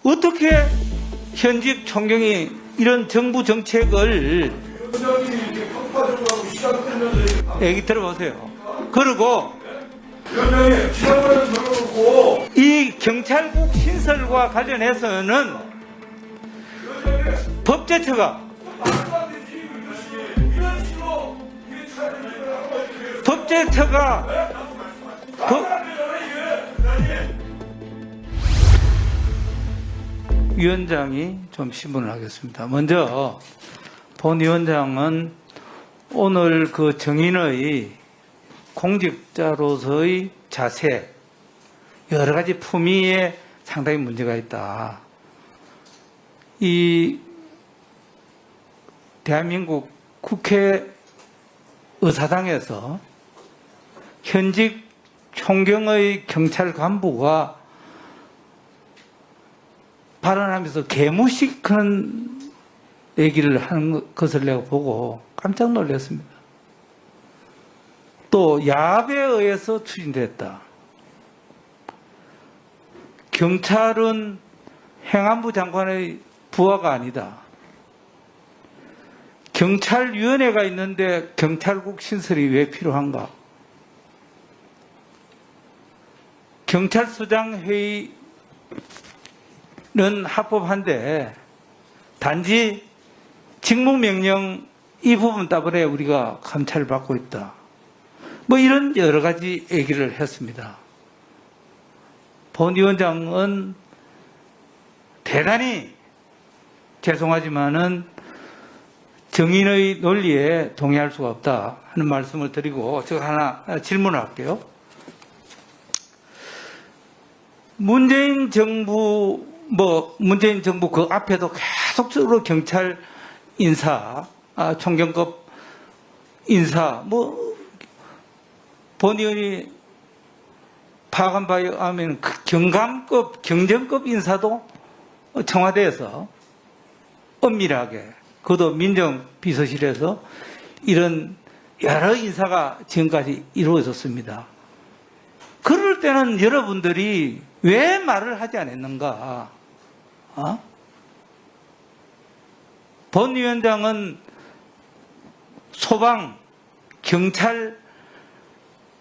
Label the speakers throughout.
Speaker 1: 어떻게 현직 총경이 이런 정부 정책을 얘기 들어보세요. 그리고 이 경찰국 신설과 관련해서는 법제처가 위원장이 좀 신문을 하겠습니다. 먼저 본 위원장은 오늘 그 정인의 공직자로서의 자세, 여러 가지 품위에 상당히 문제가 있다. 이 대한민국 국회 의사당에서 현직 총경의 경찰 간부가 발언하면서 개무식한 얘기를 하는 것을 내가 보고 깜짝 놀랐습니다. 또 야합에 의해서 추진됐다. 경찰은 행안부 장관의 부하가 아니다. 경찰위원회가 있는데 경찰국 신설이 왜 필요한가? 경찰서장 회의는 합법한데 단지 직무명령 이 부분 때문에 우리가 감찰을 받고 있다. 뭐 이런 여러 가지 얘기를 했습니다. 본 위원장은 대단히 죄송하지만은 정인의 논리에 동의할 수가 없다 하는 말씀을 드리고 제가 하나 질문을 할게요. 문재인 정부 그 앞에도 계속적으로 경찰 인사, 총경급 인사, 본 의원이 파악한 바에 의하면 경감급, 경정급 인사도 청와대에서 엄밀하게, 그것도 민정비서실에서 이런 여러 인사가 지금까지 이루어졌습니다. 그럴 때는 여러분들이 왜 말을 하지 않았는가? 본 위원장은 소방, 경찰,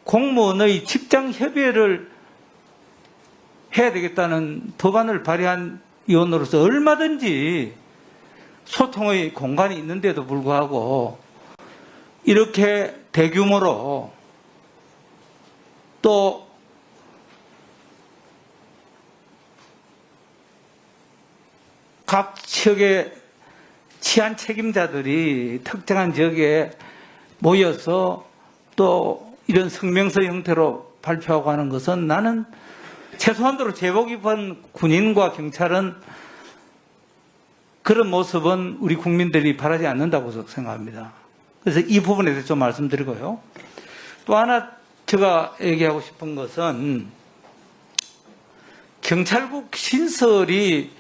Speaker 1: 공무원의 직장 협의회를 해야 되겠다는 법안을 발의한 위원으로서 얼마든지 소통의 공간이 있는데도 불구하고 이렇게 대규모로 또 각 지역의 치안 책임자들이 특정한 지역에 모여서 또 이런 성명서 형태로 발표하고 하는 것은 나는 최소한도로 제복 입은 군인과 경찰은 그런 모습은 우리 국민들이 바라지 않는다고 생각합니다. 그래서 이 부분에 대해서 좀 말씀드리고요. 또 하나 제가 얘기하고 싶은 것은 경찰국 신설이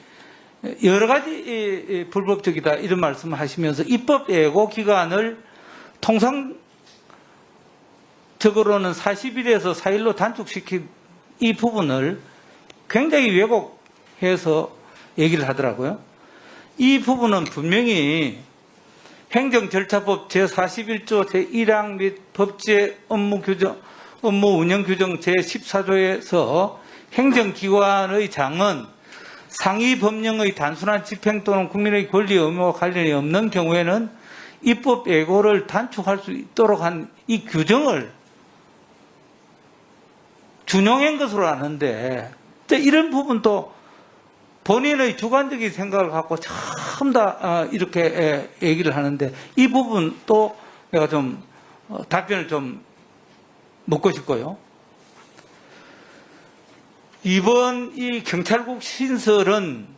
Speaker 1: 여러 가지 불법적이다 이런 말씀을 하시면서 입법 예고 기간을 통상적으로는 40일에서 4일로 단축시킨 이 부분을 굉장히 왜곡해서 얘기를 하더라고요. 이 부분은 분명히 행정절차법 제41조 제1항 및 법제 업무 운영 규정 제14조에서 행정기관의 장은 상위 법령의 단순한 집행 또는 국민의 권리 의무와 관련이 없는 경우에는 입법 예고를 단축할 수 있도록 한 이 규정을 준용한 것으로 아는데 이런 부분도 본인의 주관적인 생각을 갖고 전부 다 이렇게 얘기를 하는데 이 부분도 내가 좀 답변을 좀 묻고 싶고요. 이번 이 경찰국 신설은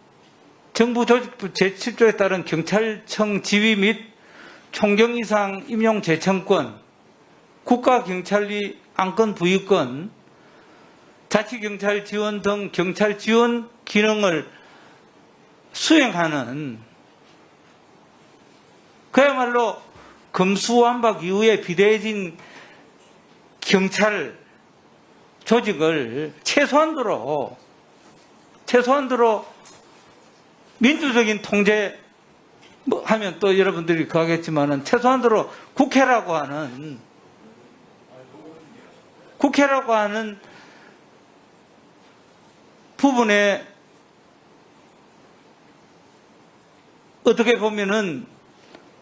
Speaker 1: 정부 조직부 제7조에 따른 경찰청 지휘 및 총경 이상 임용 제청권, 국가경찰리 안건 부여권, 자치경찰 지원 등 경찰 지원 기능을 수행하는 그야말로 검수완박 이후에 비대해진 경찰 조직을 최소한도로 민주적인 통제 뭐 하면 또 여러분들이 그하겠지만은 최소한으로 국회라고 하는 부분에 어떻게 보면은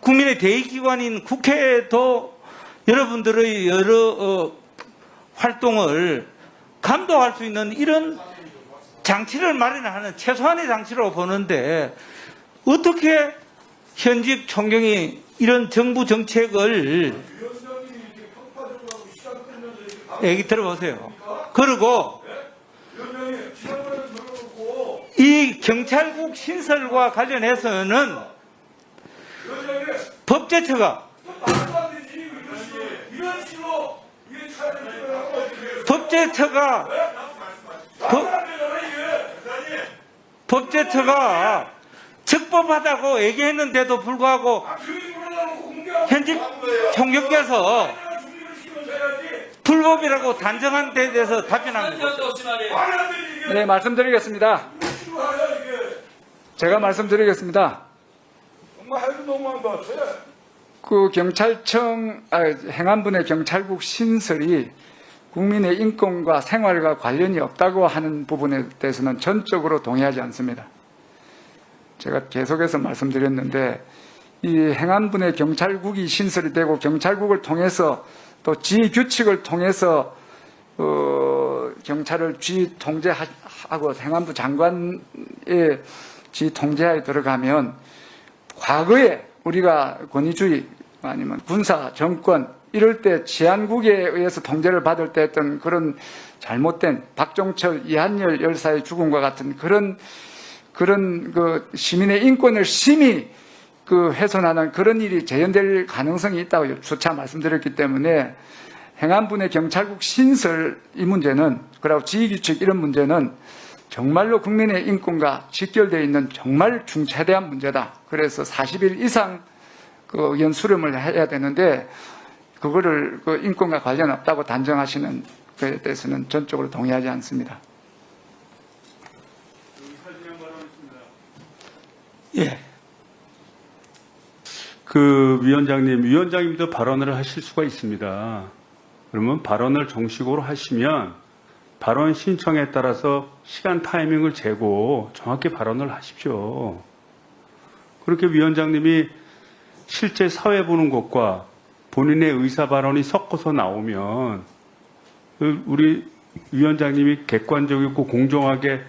Speaker 1: 국민의 대의기관인 국회도 여러분들의 여러 활동을 감독할 수 있는 이런 장치를 마련하는 최소한의 장치로 보는데 어떻게 현직 총경이 이런 정부 정책을 얘기 들어보세요. 그리고 이 경찰국 신설과 관련해서는 법제처가 적법하다고 얘기했는데도 불구하고 현직 총경께서 불법이라고 단정한 데 대해서 답변합니다.
Speaker 2: 네, 말씀드리겠습니다. 제가 말씀드리겠습니다. 그 행안부의 경찰국 신설이 국민의 인권과 생활과 관련이 없다고 하는 부분에 대해서는 전적으로 동의하지 않습니다. 제가 계속해서 말씀드렸는데 이 행안부의 경찰국이 신설이 되고 경찰국을 통해서 또 지휘규칙을 통해서 경찰을 지휘통제하고 행안부 장관의 지휘통제하에 들어가면 과거에 우리가 권위주의 아니면 군사 정권 이럴 때 치안국에 의해서 통제를 받을 때 했던 그런 잘못된 박종철, 이한열 열사의 죽음과 같은 그런 그 시민의 인권을 심히 훼손하는 그런 일이 재현될 가능성이 있다고 조차 말씀드렸기 때문에 행안부의 경찰국 신설 이 문제는 그리고 지휘규칙 이런 문제는 정말로 국민의 인권과 직결되어 있는 정말 중차대한 문제다. 그래서 40일 이상 의견 수렴을 해야 되는데 그거를 인권과 관련 없다고 단정하시는 것에 대해서는 전적으로 동의하지 않습니다.
Speaker 1: 예.
Speaker 3: 위원장님도 발언을 하실 수가 있습니다. 그러면 발언을 정식으로 하시면 발언 신청에 따라서 시간 타이밍을 재고 정확히 발언을 하십시오. 그렇게 위원장님이 실제 사회 보는 것과 본인의 의사 발언이 섞어서 나오면 우리 위원장님이 객관적이고 공정하게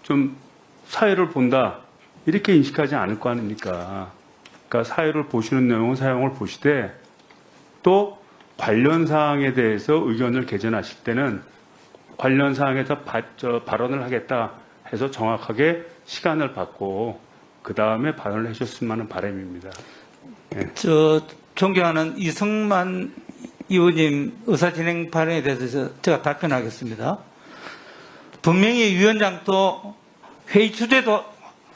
Speaker 3: 좀 사회를 본다 이렇게 인식하지 않을 거 아닙니까? 그러니까 사회를 보시는 내용은 사용을 보시되 또 관련 사항에 대해서 의견을 개진하실 때는 관련 사항에서 발언을 하겠다 해서 정확하게 시간을 받고 그 다음에 발언을 하셨으면 하는 바람입니다. 네.
Speaker 1: 존경하는 이승만 의원님 의사진행 발언에 대해서 제가 답변하겠습니다. 분명히 위원장도 회의 주제도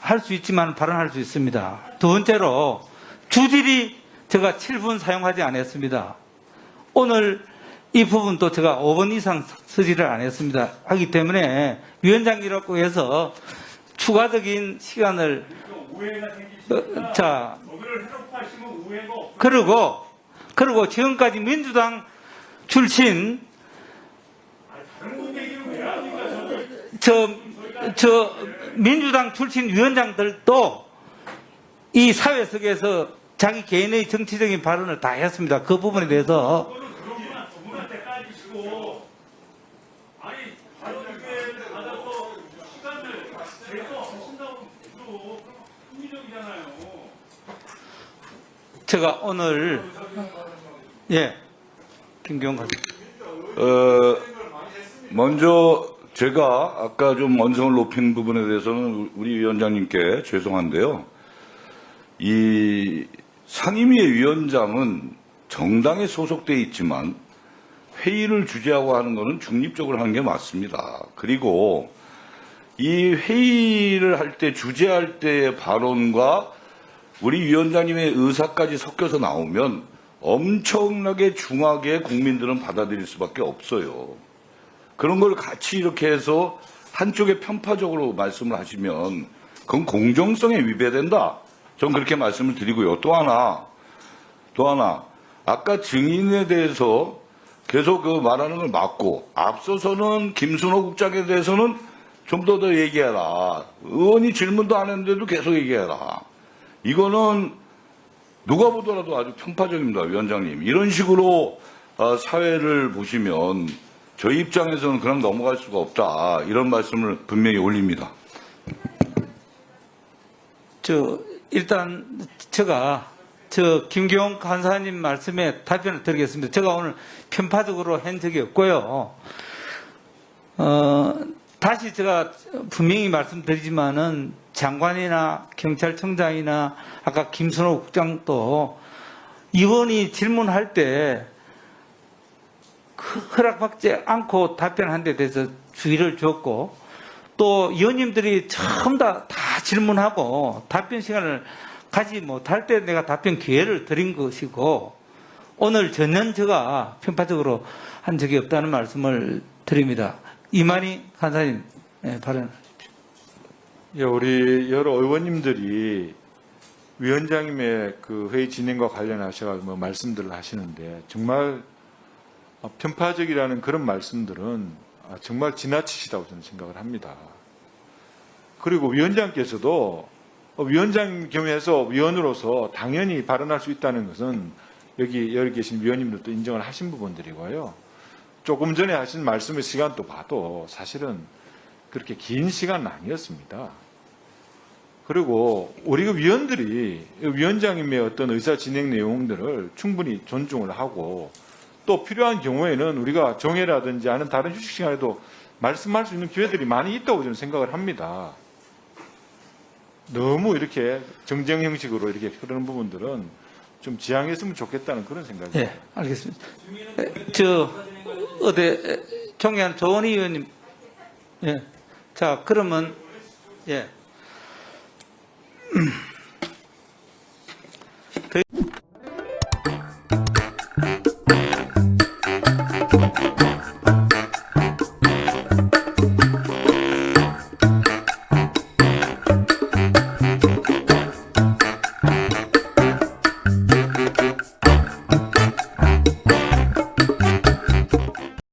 Speaker 1: 할 수 있지만 발언할 수 있습니다. 두 번째로 주질이 제가 7분 사용하지 않았습니다. 오늘 이 부분도 제가 5번 이상 서지를 안 했습니다. 하기 때문에 위원장이라고 해서 추가적인 시간을 그리고 지금까지 민주당 출신 민주당 출신 위원장들도 이 사회 속에서 자기 개인의 정치적인 발언을 다 했습니다. 그 부분에 대해서 제가 오늘 김경호
Speaker 4: 먼저 제가 아까 좀 언성을 높인 부분에 대해서는 우리 위원장님께 죄송한데요. 이 상임위의 위원장은 정당에 소속돼 있지만 회의를 주재하고 하는 것은 중립적으로 하는 게 맞습니다. 그리고 이 회의를 할 때 주재할 때의 발언과 우리 위원장님의 의사까지 섞여서 나오면 엄청나게 중하게 국민들은 받아들일 수밖에 없어요. 그런 걸 같이 이렇게 해서 한쪽에 편파적으로 말씀을 하시면 그건 공정성에 위배된다. 전 그렇게 말씀을 드리고요. 또 하나, 아까 증인에 대해서 계속 그 말하는 걸 막고, 앞서서는 김순호 국장에 대해서는 좀 더 얘기해라. 의원이 질문도 안 했는데도 계속 얘기해라. 이거는 누가 보더라도 아주 편파적입니다, 위원장님. 이런 식으로 사회를 보시면 저희 입장에서는 그냥 넘어갈 수가 없다. 이런 말씀을 분명히 올립니다.
Speaker 1: 일단 제가 김기용 간사님 말씀에 답변을 드리겠습니다. 제가 오늘 편파적으로 한 적이 없고요. 다시 제가 분명히 말씀드리지만은 장관이나 경찰청장이나 아까 김순호 국장도 의원이 질문할 때 허락받지 않고 답변한 데 대해서 주의를 줬고, 또 의원님들이 전부 다 질문하고 답변 시간을 가지 못할 때 내가 답변 기회를 드린 것이고, 오늘 전혀 제가 편파적으로 한 적이 없다는 말씀을 드립니다. 이만희 간사님, 발언하십시오.
Speaker 5: 예, 우리 여러 의원님들이 위원장님의 그 회의 진행과 관련하셔서 말씀들을 하시는데, 정말 편파적이라는 그런 말씀들은 정말 지나치시다고 저는 생각을 합니다. 그리고 위원장께서도 위원장 겸해서 위원으로서 당연히 발언할 수 있다는 것은 여기 계신 위원님들도 인정을 하신 부분들이고요. 조금 전에 하신 말씀의 시간도 봐도 사실은 그렇게 긴 시간은 아니었습니다. 그리고 우리 위원들이 위원장님의 어떤 의사 진행 내용들을 충분히 존중을 하고, 또 필요한 경우에는 우리가 정회라든지 아니면 다른 휴식 시간에도 말씀할 수 있는 기회들이 많이 있다고 저는 생각을 합니다. 너무 이렇게 정쟁 형식으로 이렇게 흐르는 부분들은 좀 지양했으면 좋겠다는 그런 생각입니다.
Speaker 1: 예, 알겠습니다. 존경하는 조원희 의원님. 예. 자, 그러면, 예.